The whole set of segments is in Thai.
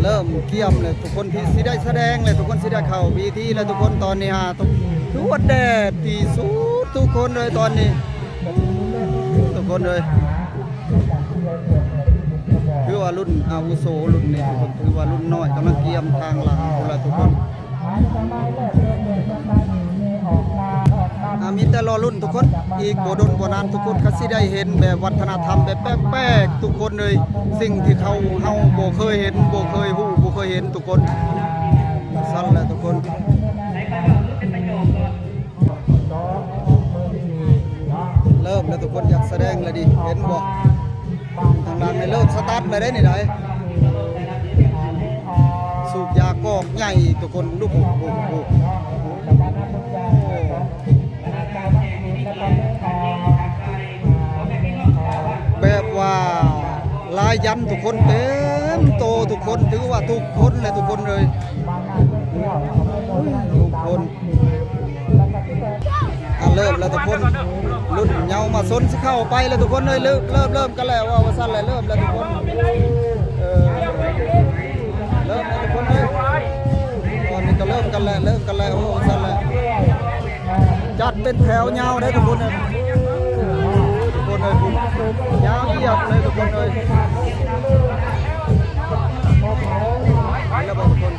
เริ่มเกี่ยมเลยทุกคนที่สิได้แสดงเลยทุกคนสิได้เข้าพิธีแล้วทุกคนตอนนี้ฮะทุกวันแดดที่สุดทุกคนเลยตอนนี้ทุกคนเลยคือว่ารุ่นอาวุโสรุ่นนี้ทุกคนคือว่ารุ่นน้อยกำลังเกี่ยมทางหลังแล้วทุกคนมีแต่รอรุ่นทุกคนอีกโบดนโบนานทุกคนก็สิได้เห็นแบบวัฒนธรรมแบบแปลกๆทุกคนเลยสิ่งที่เฮาบ่เคยเห็นบ่เคยฮู้บ่เคยเห็นทุกคนสั่นแหละทุกคนเริ่มแล้วทุกคนอยากแสดงเลยดิเห็นบ่ทางหลังในเริ่มสตาร์ทเลยได้นี่ได้สูบยากอกใหญ่ทุกคนลูกโอ้แบบว่าลายยันทุกคนเต็มโตทุกคนถือว่าทุกคนเลยทุกคนเลยทุกคนเริ่มแล้วทุกคนรุ่นเยามาซนสิเข้าไปแล้วทุกคนเลยเริ่มกันแล้วว่าสั้นเลยเริ่มแล้วทุกคนเริ่มแล้วทุกคนเลยตอนนี้ก็เริ่มกันแล้วโอ้สั้นเลยจัดเป็นแถวยาวได้ทุกคนเลยทุกคนเลยยาวเหยียดเลยทุกคนเลยแล้วทุกคน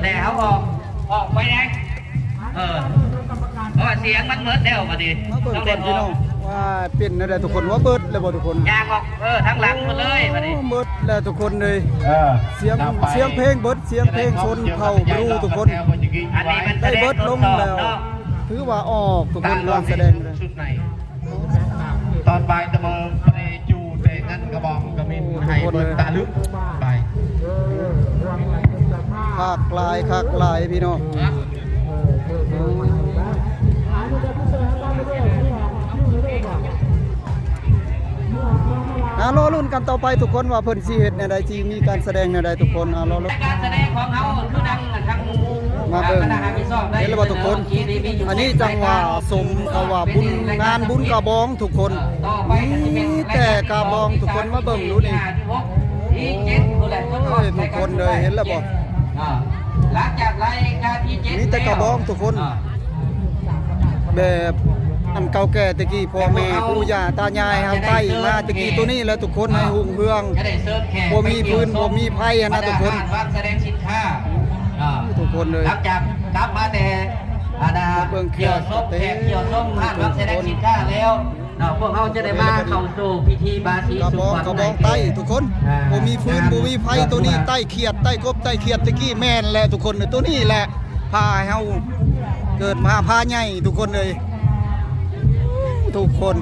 แต่เขาออกไปไงเพราะเสียงมันเมิดแล้วพอดี มาเบิ่ง ต้อง ก่ เด็ อน ดอ พี่ อ น้อก งว่าเป็นอะไรทุกคนว่าเบิดเลยบ่ทุกคน ยางออกทั้งหลังหมดเลยพอดี เบิดแล้วทุกคนเลยเสียงเพลงเบิดเสียงเพลงชนเผ่ารู้ทุกคน อันนี้มันแส ได้ ดง เบิดลงแล้วถือว่าออกทุกคนการแสดงเลย ชุดไหนตอนบ่ายตะเมอไปจูแต่นั่นกระบองกระมินให้เบิร์ตาลึกไป คากลายพี่น้องรอลุ้นกันต่อไปทุกคนว่าเพิ่นสิเฮ็ดในใดสิมีการแสดงในใดทุกคนรอลุ้น การแสดงของเขาคือดังทั้ง มาเบิ่งเห็นแล้วว่าทุกคนอันนี้จังหวะสมกับว่าบุญงานบุญกระบองทุกคนมีแต่กระบองทุกคนมาเบิ่งดูนี่ทุกคนเลยเห็นแล้วบ่ หลังจากรายการที่7 มีแต่กระบองทุกคนแบบอันเก่าแก่ตะกี้พ่อแม่ปู่ย่าตายายเฮาใต้มาตะกี้ตัวนี้แล้วทุกคนให้หุ่งเฮืองบ่มีพื้นบ่มีไผนะทุกคน แสดงสินค้า ทุกคนเลย หลังจากกลับมาแต่เกี่ยวส้มเกี่ยวส้มผ่านรับแสดงสินค้าแล้วพวกเขาจะได้มาเข้าสู่พิธีบาสี กระ สุ บอง ขวัญ กระบองไต้ทุกคนบ่มีพื้นบ่มีไผตัวนี้ไต้เขียดไต้กบไต้เขียดตะกี้แม่นแหละทุกคนตัวนี้แหละพาให้เฮาเกิดมาพาใหญ่ทุกคนเลยทุกคน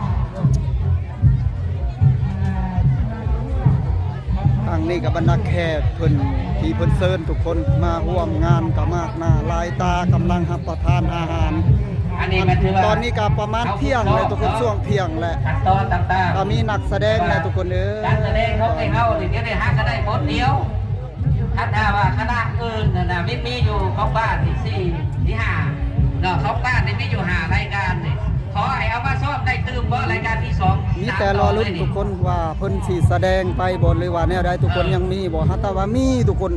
ทางนี้กับบรรดาแขกเพิ่นที่เพิ่นเชิญทุกคนมาร่วมงานกับมากหน้าลายตากำลังรับประทานอาหารตอนนี้ก็ประมาณเที่ยงเลยทุกคนช่วงเที่ยงแหละ ขั้นตอนต่างๆ ก็มีนักแสดงแหละทุกคนการแสดงเขาให้เขาถึงจะได้ฮักก็ได้คนเดียวถ้าว่าคณะอื่นนะมีอยู่ของบ้านที่4ที่5เนาะของบ้านนี่มีอยู่5รายการนี่ขอให้เอามาซ้อมได้ตื่มบ่รายการที่2มีแต่รอลุ้นทุกคนว่าเพิ่นสิแสดงไปบ่หรือว่าแนวใดทุกคนยังมีบ่ฮัตแต่ว่ามีทุกคน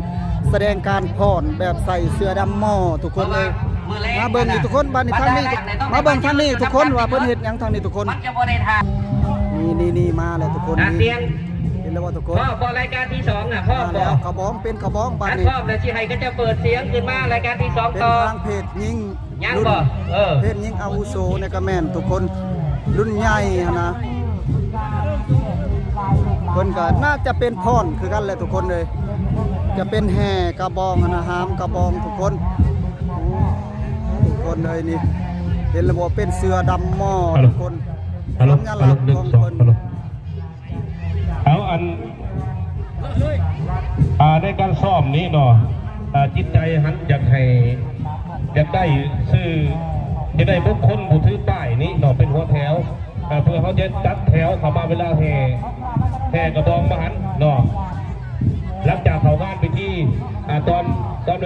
แสดงการพรแบบใส่เสื้อดำหม้อทุกคนเลยมาเบิ่งนี่ทุกคนบ้านนี้ทางนี้มาเบิ่งทางนี้ทุกคนว่าเพิ่นเฮ็ดหยังทางนี้ทุกคน มันจะบ่ได้ทาง นี่มาแล้วทุกคน เตียง เห็นแล้วว่าทุกคน พ่อรายการที่2น่ะพ่อ มา บ แล้ อ ว ก กระบองเป็นกระบองบ้าน อัน นี้ พ่อแล้วสิให้ก็จะเปิดเสียงขึ้นมารายการที่2 เป็น ต่อ ทางเพจยิง ยัง รุ่น บ่เพจยิงอาวุโสในกระแม่นทุกคนรุ่นใหญ่นะเพิ่นก็น่าจะเป็นพรคือกันแหละทุกคนเลยจะเป็นแห่กระบองนะหามกระบองทุกคนทุกคนเลยนี่เห็นระบบเป็นเสือดำหม้อทุกคนสัญลักษณ์ของเพิ่น เอาในการซ้อมนี้เนาะจิตใจหันอยากได้ซื้อจะได้บุคคลผู้ถือป้ายนี้เนาะเป็นหัวแถวเพื่อเขาจะจัดแถวเข้ามาเวลาแห่กระบองมาหันเนาะหลังจากเขางานไปที่ตอน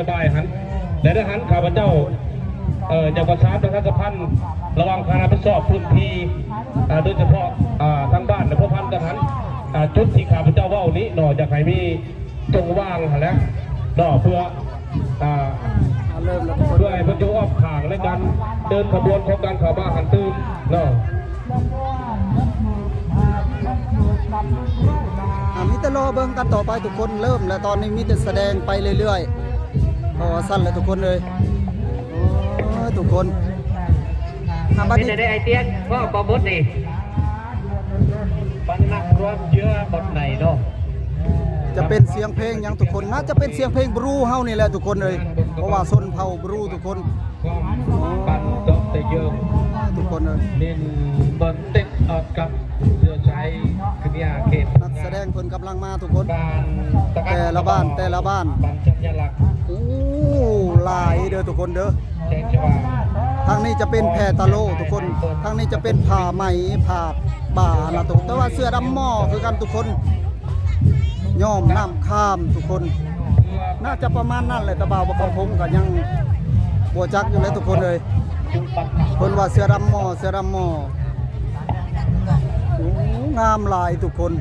บ่ายหันและทหารข้าพเจ้าจะประสานทางสัมพันธ์ระวังคณะผู้สอบพื้นที่โดยเฉพาะทางบ้านและพวกพันทหารจุดที่ข้าพเจ้าว่านี้หน่อจะใครมีจงว่างแล้วหน่อเพื่อให้พระเจ้าอ้อมข่างในการเดินขบวนของการข่าวบ้าหันตื้นหน่อ มีแต่รอเบิ่งกันต่อไปทุกคนเริ่มแล้วตอนนี้มีแต่แสดงไปเรื่อยๆพอสั้นแล้วทุกคนเลยทุกคนบัด ไม่ นี้ ได้ไอเตียงพ่อบอมดนี่ปันนักรบเยอะบนไหนเนาะ จะเป็นเสียงเพลงยังทุกคนน่าจะเป็นเสียงเพลงบรูเฮานี่แหละทุกคนเลยเพราะว่าชนเผ่าบรูทุกคน ปันตกแต่เยอะ ทุกคนเลย นินบนเต็กออกกับเสือใช้คณียาเขต นักแสดงเพิ่นกำลังมาทุกคน การ แต่ละบ้านบันสัญลักษณ์ โอ้หลายเด้อทุกคนเด้อ แจ้งว่า ทางนี้จะเป็นแพตะโลทุกคนทางนี้จะเป็นผ้าไหมผ้าบ่านะทุกแต่ว่าเสื้อดำหม้อคือกันทุกคนย่อมน้ำข้ามทุกคน น่าจะประมาณนั้นแหละตะบ่าวบ่เข้าพงก็ยังบ่จักอยู่เลยทุกคนเลยเพิ่นว่าเสื้อดำหม้อเสื้อดำหม้อโอ้งามหลายทุกคน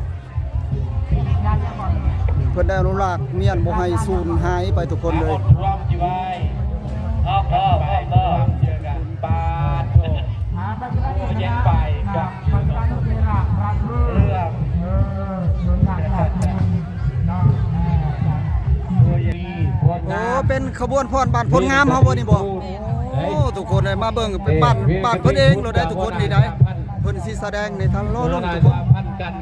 เพิ่นได้อนุรักษ์เมียนบ่ให้สูญหายไปทุกคนเลย รวมจีไว้พ่อเจอกันปาดโอ้แย่งไปกับเรื่องโอ้ เป็นขบวนพรบ้านพลงามเฮาบ่นี่บ่โอ้ทุกคนเลยมาเบิ่งเป็นบ้านเพิ่นเองเราได้ทุกคนนี่ได้เพิ่นสิแสดงในทางโลกทุกคน พันกัน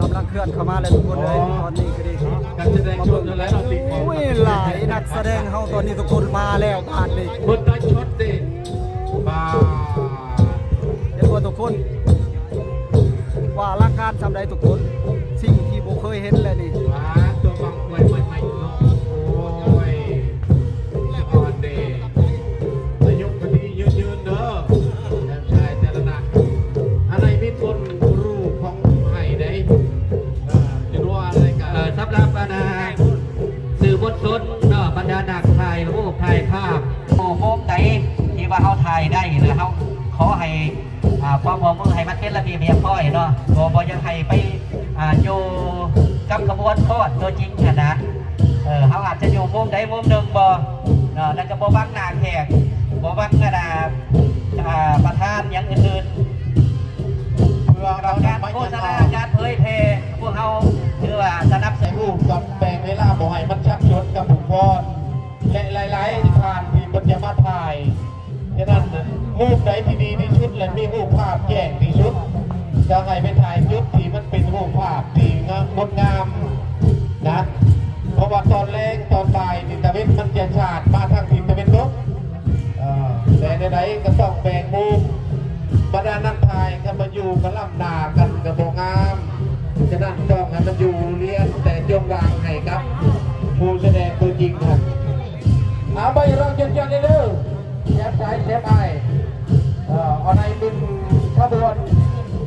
กำลังเคลื่อนเข้ามาเลยทุกคนเลยตอนนี้ก็ดี การแสดงชนอะไรเราติด โอ้ยหลายนักแสดงเฮาตอนนี้ทุกคนมาแล้วบ้านนี่ คนได้ชดดิมา เดี๋ยวทุกคนว่าร่างการทำได้ทุกคนสิ่งที่บ่เคยเห็นเลยนี่ มาตัวบังไว้ไม่โอ้ยแล้วอ่อนเดนายกพอดียืนเด้อแต่ชายแต่ละหนักอะไรมีคนรูปของไห้ได้จะรู้อะไรกัน สำหรับบรรดาสื่อมวลชนเนาะบรรดานักถ่ายรูปถ่ายภาพโอ้โหไหนที่ว่าเขาถ่ายได้หรือเขาขอให้ความร่วมมือให้มันเป็นระเบียบเรียบร้อยเนาะบ่ยังให้ไปอยู่กับกระบวนการตัวจริงนะเขาอาจจะอยู่มุมใดมุมหนึ่งบ่เนาะแล้วก็บ่บังหน้าแขกบ่บังกระดาษประธานอย่างอื่นๆ เพื่อเรา การโฆษณาการเผยแพร่พวกเขาถือว่าสนับส ใส่ นุ รู น ปกับแปลงเวลาบอกให้มันชักชนกับบุคคลและหลายๆทานที่มันจะมาถ่ายฉะนั้นรูปไหนที่ดีที่สุดและมีรูปภาพแจ้งที่สุดจะให้ไปถ่ายยุดที่มันเป็นรูปภาพที่งดงามนะเพราะว่าตอนแรกตอนบ่ายทิศตะวันมันจะฉาดมาทางทิศตะวันตกแต่ใดๆก็ต้องแบ่งมุมบรรดานักถ่ายกันมาอยู่กันล่ำหนากันกับโบงามฉะนั้นต้องให้มันอยู่เรียนแต่จงวางให้ครับผู้แสดงตัวจริงครับเอาไปเราเจนๆเด้อแยบสายแยบไอเอาในบินขบวน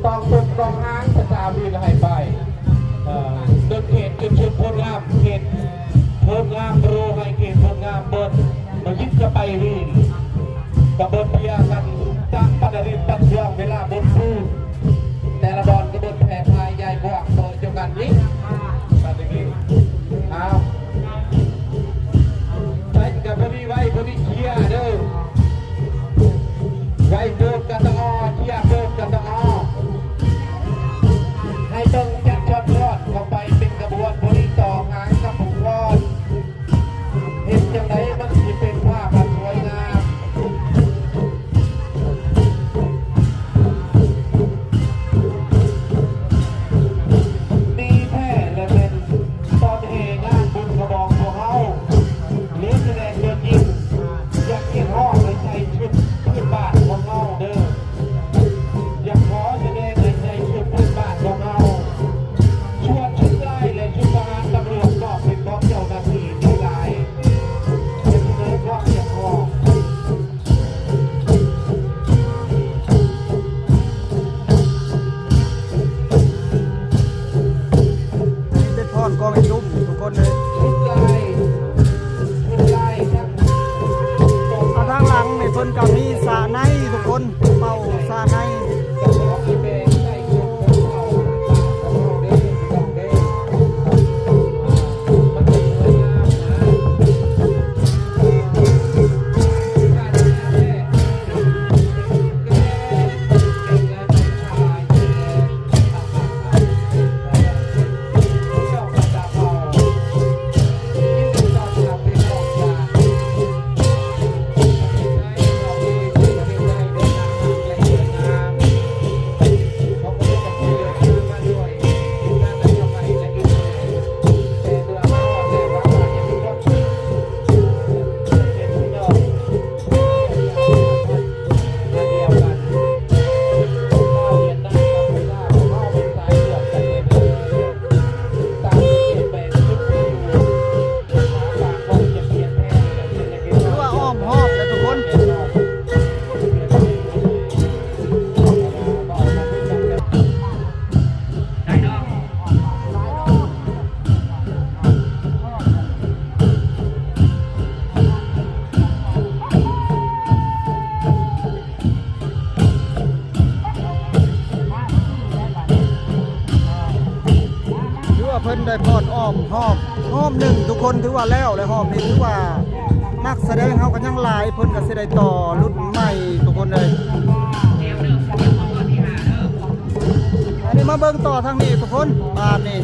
กองตุนกองห้างภาษาบินให้ไปเดินเขตจุดชุดพลงามเขตพลงามโรให้เขตพลงามเบิร์มายึดจะไปวินกับบนเพียกันตั้งปฏิริษีตั้งเรื่องเวลาบนพูดแต่ละบอลกระบนแผ่พายใหญ่บวกเปิดเดียวกันนี้ปฏิริษีเอาใช้กับพอดีไว้พอดีเชียร์เด้อไว้โดนกันตะอเชียร์โดนกันตะอให้ต้องจัดช็อตรอดเข้าไปเป็นกระบวนพอดีต่อหางกับผงรอดเห็นจังไหนมันจะเป็นภาพสวยงาม ดีแท้และเป็นตอนเฮงานบุญกระบองของเขาหรือแสดงเดินยิงอยากเห็นห้องในใจชุดพื้นบ้านของเขาเด้ออยากขอแสดงในใจชุดพื้นบ้านของเขาชวนชุดไล่และชุดทหารตำรวจก็เป็นของเจ้าหน้าที่ที่หลายเป็นเนื้อความอยากขอ นี่เป็นพรกองไอ้นุ่มทุกคนเลย ชุดไล่ทั้ง เอาทางหลังนี่เพิ่นก็มีสระในทุกคนเป่าสระใน กระบอกอีเบงใส่ชุดของเขากระบอกเด้กระบอกเด้มันเป็นสวยงามนะการงานแท้ถือว่าอ้อมหอบเลยทุกคนได้เนาะ ถือว่าเพิ่นได้พรอ้อมหอบหนึ่งทุกคนถือว่าแล้วเลยหอบนี่ถือว่านักแสดงเฮากันยังหลายเพิ่นก็สิได้ต่อรุ่นใหม่ทุกคนเลย เดี๋ยวเด้อเดี๋ยวขบวนที่5เด้อ อันนี้มาเบิ่งต่อทางนี้ทุกคนบ้านนี่